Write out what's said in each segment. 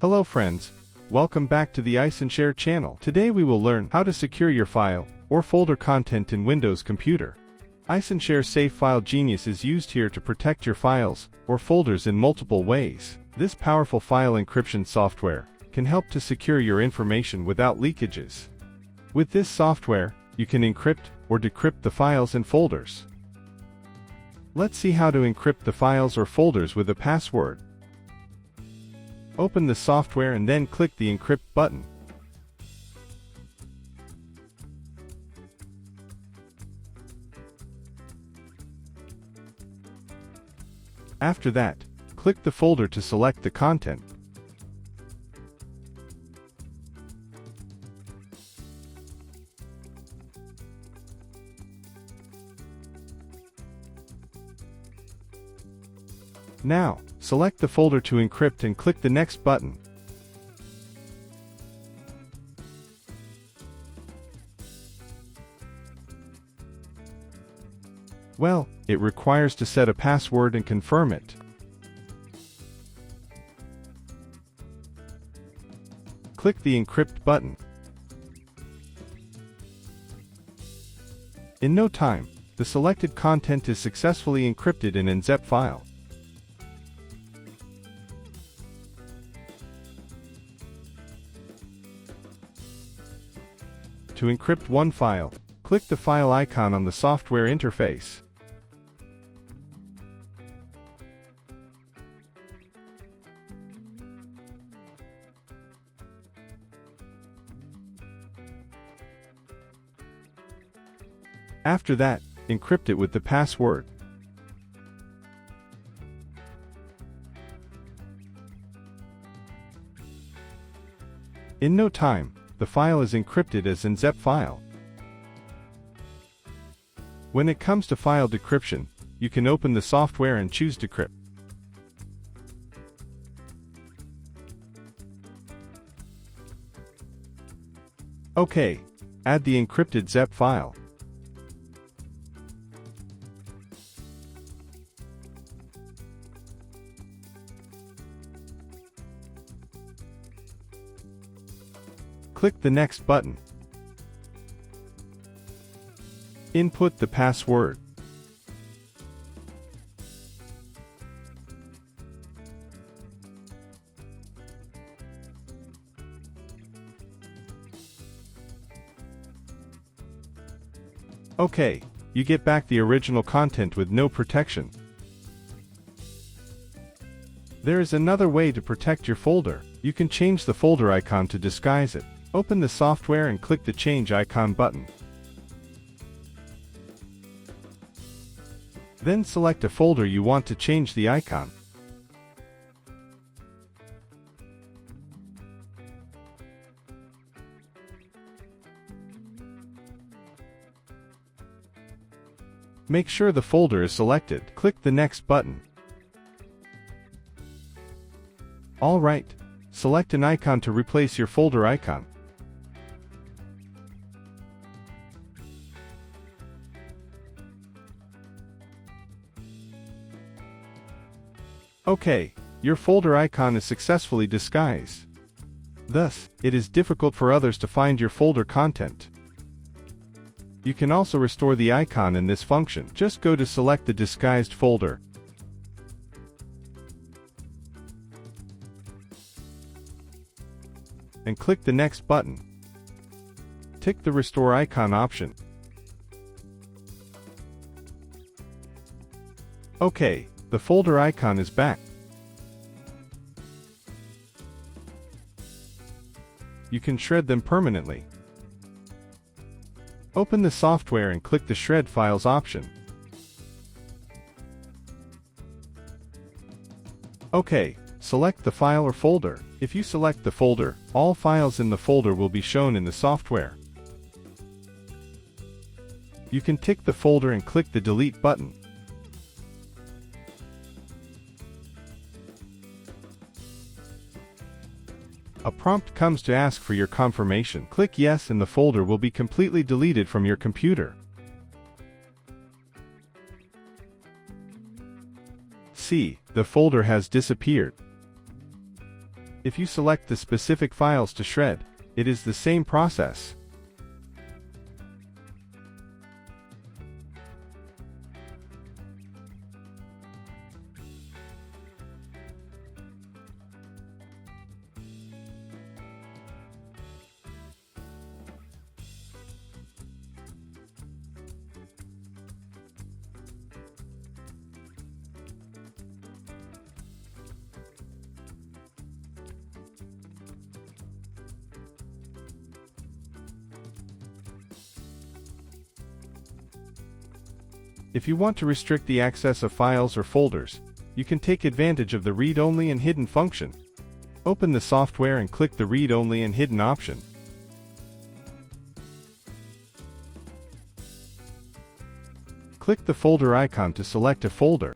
Hello friends, welcome back to the iSunshare channel. Today we will learn how to secure your file or folder content in Windows computer. iSunshare SafeFile Genius is used here to protect your files or folders in multiple ways. This powerful file encryption software can help to secure your information without leakages. With this software, you can encrypt or decrypt the files and folders. Let's see how to encrypt the files or folders with a password. Open the software and then click the Encrypt button. After that, click the folder to select the content. Now, select the folder to encrypt and click the Next button. Well, it requires to set a password and confirm it. Click the Encrypt button. In no time, the selected content is successfully encrypted in an zip file. To encrypt one file, click the file icon on the software interface. After that, encrypt it with the password. In no time, the file is encrypted as an zip file. When it comes to file decryption, you can open the software and choose Decrypt. OK, add the encrypted zip file. Click the Next button. Input the password. OK, you get back the original content with no protection. There is another way to protect your folder. You can change the folder icon to disguise it. Open the software and click the Change Icon button. Then select a folder you want to change the icon. Make sure the folder is selected. Click the Next button. Alright, select an icon to replace your folder icon. OK, your folder icon is successfully disguised. Thus, it is difficult for others to find your folder content. You can also restore the icon in this function. Just go to select the disguised folder. And click the Next button. Tick the Restore icon option. OK, the folder icon is back. You can shred them permanently. Open the software and click the Shred Files option. OK, select the file or folder. If you select the folder, all files in the folder will be shown in the software. You can tick the folder and click the Delete button. A prompt comes to ask for your confirmation. Click Yes and the folder will be completely deleted from your computer. See, the folder has disappeared. If you select the specific files to shred, it is the same process. If you want to restrict the access of files or folders, you can take advantage of the read-only and hidden function. Open the software and click the read-only and hidden option. Click the folder icon to select a folder.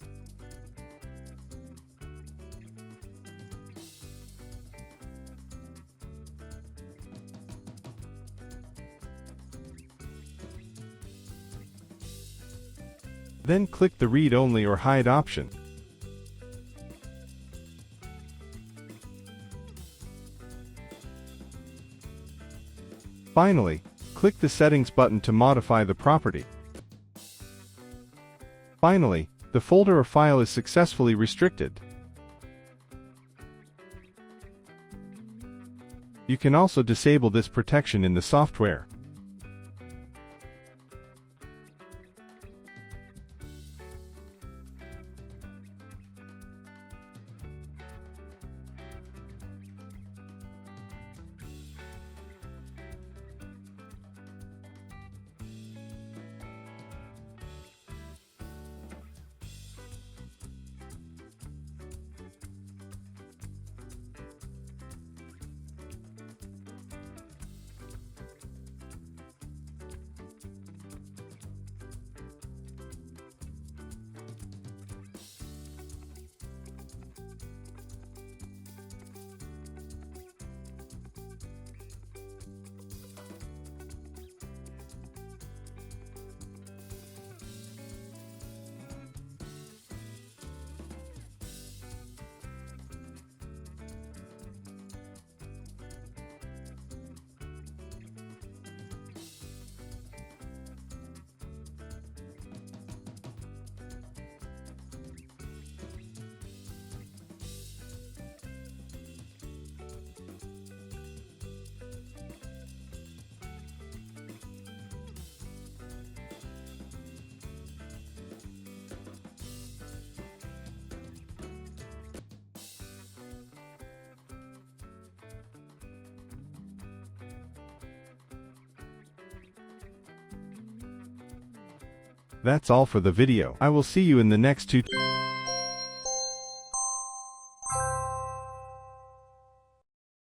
Then click the read-only or hide option. Finally, click the Settings button to modify the property. Finally, the folder or file is successfully restricted. You can also disable this protection in the software. That's all for the video. I will see you in the next tutorial.